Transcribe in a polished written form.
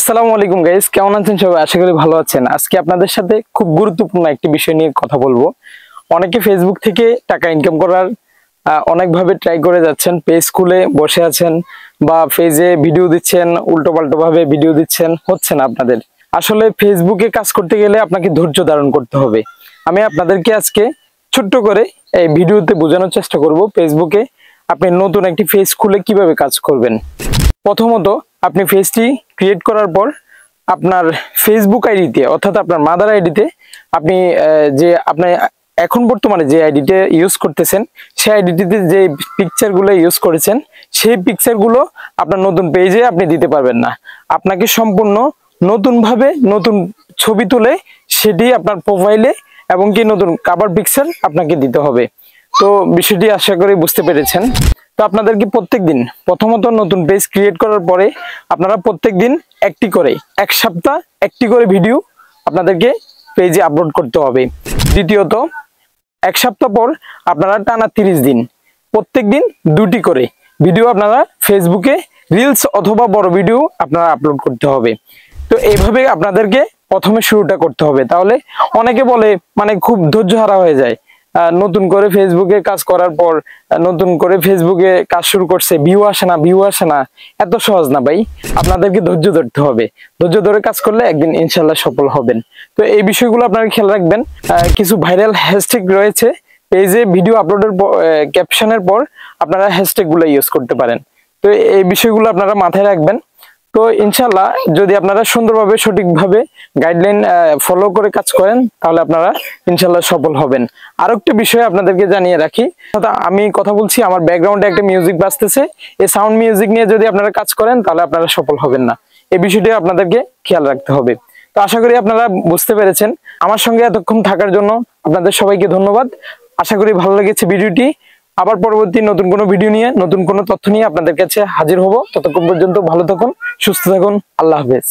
আসসালামু আলাইকুম গাইস, কেমন আছেন সবাই? আশা করি ভালো আছেন। আজকে আপনাদের সাথে খুব গুরুত্বপূর্ণ একটি বিষয় নিয়ে কথা বলবো। অনেকে ফেসবুক থেকে টাকা ইনকাম করার অনেকভাবে ট্রাই করে যাচ্ছেন। পেজ খুলে বসে আছেন বা পেজে ভিডিও দিচ্ছেন, উল্টোপাল্টো ভাবে ভিডিও দিচ্ছেন, হচ্ছে না আপনাদের। আসলে ফেসবুকে কাজ করতে গেলে আপনাকে ধৈর্য ধারণ করতে হবে। আমি আপনাদেরকে আজকে ছোট্ট করে এই ভিডিওতে বোঝানোর চেষ্টা করব ফেসবুকে আপনি নতুন একটি পেজ খুলে কিভাবে কাজ করবেন। প্রথমত আপনি পেজটি ক্রিয়েট করার পর আপনার ফেসবুক আইডিতে অর্থাৎ আপনার মাদার আইডিতে আপনি যে আপনি এখন বর্তমানে যে আইডিতে ইউজ করতেছেন সেই আইডিটিতে যে পিকচারগুলো ইউজ করেছেন সেই পিকচারগুলো আপনার নতুন পেজে আপনি দিতে পারবেন না। আপনাকে সম্পূর্ণ নতুনভাবে নতুন ছবি তুলে সেটি আপনার প্রোফাইলে এবং কি নতুন কভার পিকচার আপনাকে দিতে হবে। তো বিষয়টি আশা করি বুঝতে পেরেছেন। তো আপনাদেরকে প্রত্যেকদিন প্রথমত নতুন পেজ ক্রিয়েট করার পরে আপনারা প্রত্যেকদিন একটি করে এক সপ্তাহ একটি করে ভিডিও আপনাদেরকে পেজে আপলোড করতে হবে। দ্বিতীয়ত এক সপ্তাহ পর আপনারা টানা 30 দিন প্রত্যেকদিন দুটি করে ভিডিও আপনারা ফেসবুকে রিলস অথবা বড় ভিডিও আপনারা আপলোড করতে হবে। তো এইভাবে আপনাদেরকে প্রথমে শুরুটা করতে হবে। তাহলে অনেকে বলে মানে খুব ধৈর্য হারা হয়ে যায়, নতুন করে ফেসবুকে কাজ করার পর নতুন করে ফেসবুকে কাজ শুরু করছে, ভিউ আসে না। এত সহজ না ভাই, আপনাদেরকে ধৈর্য ধরতে হবে। ধৈর্য ধরে কাজ করলে একদিন ইনশাল্লাহ সফল হবেন। তো এই বিষয়গুলো আপনারা খেয়াল রাখবেন। কিছু ভাইরাল হ্যাশট্যাগ রয়েছে পেজে ভিডিও আপলোডের ক্যাপশনের পর আপনারা হ্যাশট্যাগ গুলো ইউজ করতে পারেন। তো এই বিষয়গুলো আপনারা মাথায় রাখবেন। তো ইনশাল্লাহ যদি আপনারা সুন্দরভাবে সঠিকভাবে গাইডলাইন ফলো করে কাজ করেন তাহলে আপনারা ইনশাল্লাহ সফল হবেন। আরো একটা বিষয় আপনাদেরকে জানিয়ে রাখি, আমি কথা বলছি আমার ব্যাকগ্রাউন্ডে একটা মিউজিক বাজতেছে, এই সাউন্ড মিউজিক নিয়ে যদি আপনারা কাজ করেন তাহলে আপনারা সফল হবেন না। এই বিষয়টি আপনাদেরকে খেয়াল রাখতে হবে। তো আশা করি আপনারা বুঝতে পেরেছেন। আমার সঙ্গে এতক্ষণ থাকার জন্য আপনাদের সবাইকে ধন্যবাদ। আশা করি ভালো লেগেছে ভিডিওটি। আবার পরবর্তী নতুন কোনো ভিডিও নিয়ে নতুন কোনো তথ্য নিয়ে আপনাদের কাছে হাজির হব। ততক্ষণ পর্যন্ত ভালো থাকুন, সুস্থ থাকুন। আল্লাহ হাফেজ।